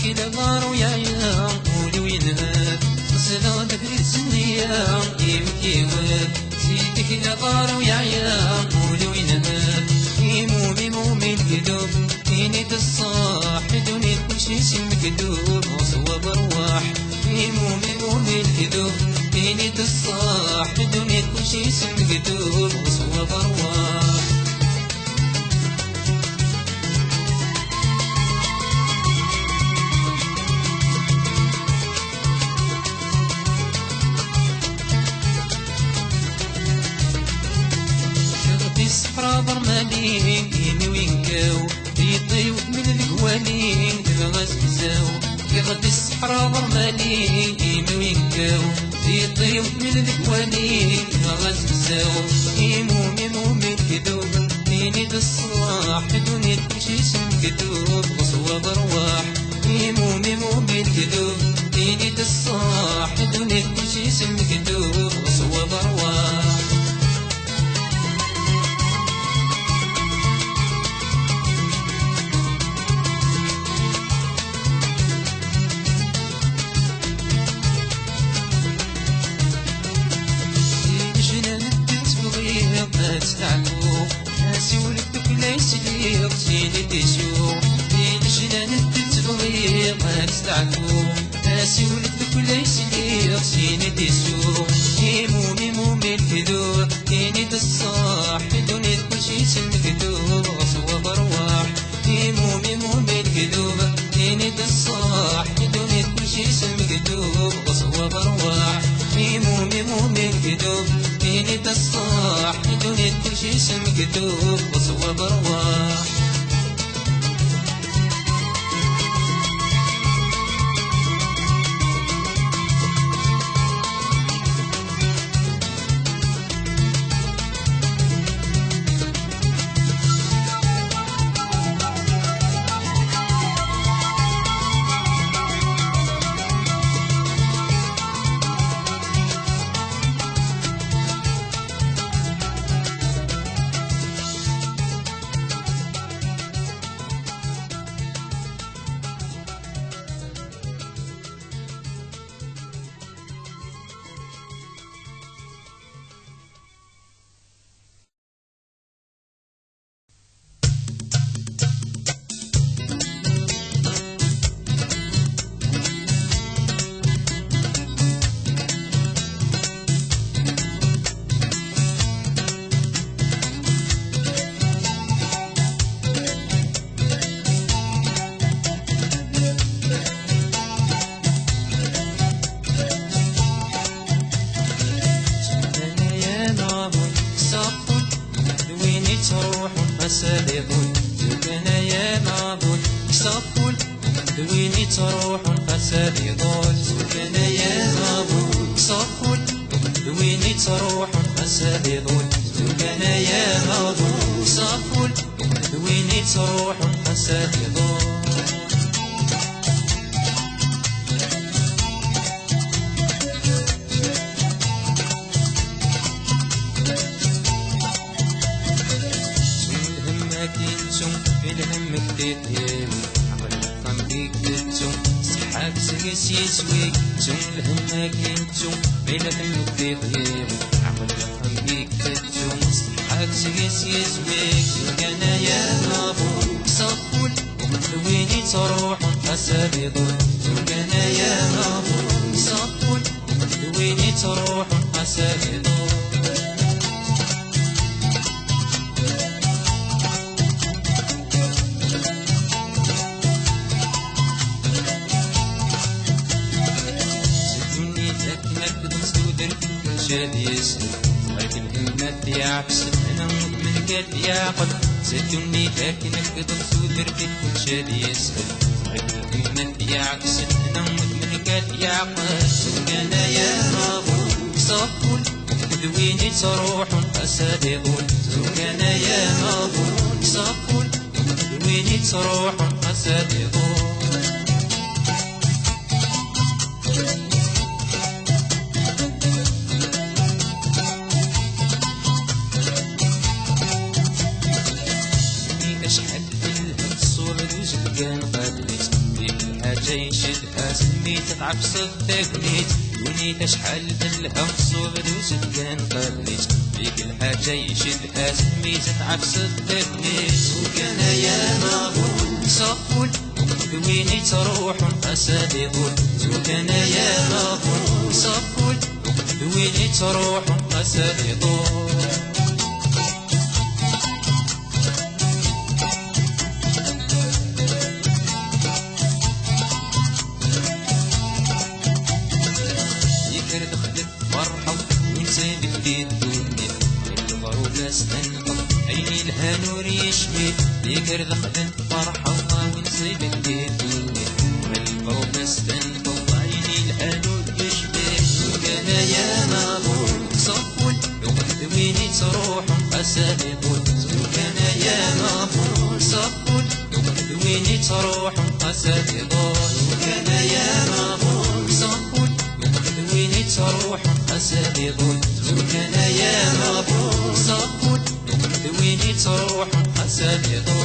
كلا بارو يا ولي وينهب صلاتك للسنية يوكيوب سيدك كلا بارو يا ولي وينهب يمومي مومي القلوب كيني الصاح دوني كل شي اسم مكتوب وصوب ارواح يمومي مومي القلوب كيني الصاح دوني كل شي اسم مكتوب وصوب ارواح الصحراء برمالين يمي وينكاو يطيو من القوالين الغاز بزاو يغدي الصحراء برمالين يمي وينكاو يطيو من القوالين الغاز بزاو يمومي مومي الكذوب ميني الصلاح دوني كلشي اسم كذوب وصواب ارواح يمومي مومي الكذوب ميني الصلاح دوني كلشي اسم كذوب وصواب ارواح تستعلو ناسي ولدك ليس ليق سيني تشوف بين جنان تتبغيق ما تستعلو ناسي ولدك ليس ليق سيني تشوف يمومي مومي الكذوب كيني الصاح دوني كل شي اسم كذوب وصوب ارواح يمومي مومي الكذوب كيني الصاح دوني كل شي اسم كذوب وصوب ارواح يمومي مومي الكذوب كيني الصاح دوني كل شي اسم كذوب وصوب ارواح سابقون سكنا يا معبود صفول دويني تروح فسابقون سكنا يا معبود صفول دويني تروح فسابقون سكنا يا معبود صفول دويني تروح فسابقون تطيب عقل الخمريك تتو صحاك سقس يسويك تم الهمك انتو بين همك تطيب عقل الخمريك تتو صحاك سقس يسويك سكنا يا مابو صفول ويني تروح فسابقون سكنا يا مابو صفول ويني تروح فسابقون شاديس غير الهمة يعكس أنا من قد يعقد ستني لكنك تصودر في كل شاديس غير الهمة يعكس أنا من قد يعقد سكنا يا رابو صفول دويني تروح فسابقون سكنا يا رابو صفول دويني تروح فسابقون حاجة يشدها سميت تعبسط تغنيت ونيت شحال بالهم صغر وسكان قليت في كل حاجة يشدها سميت تعبسط تغنيت وكان يا مغول صفول وين تروح قسد يقول وكان يا مغول صفول وين تروح قسد يقول عيني لها نور يشبه ذكر دخلت فرحة ومن صيبك ديدوني والبروب استنقض عيني لها نور يشبه وكان يا مغول صفول لغد ويني تروح قسد يقول وكان يا مغول صفول لغد ويني تروح قسد يقول وكان يا مغول صفول لغد ويني تروح قسد يقول وكان يا مغول صفول ويني تروح قسد يقول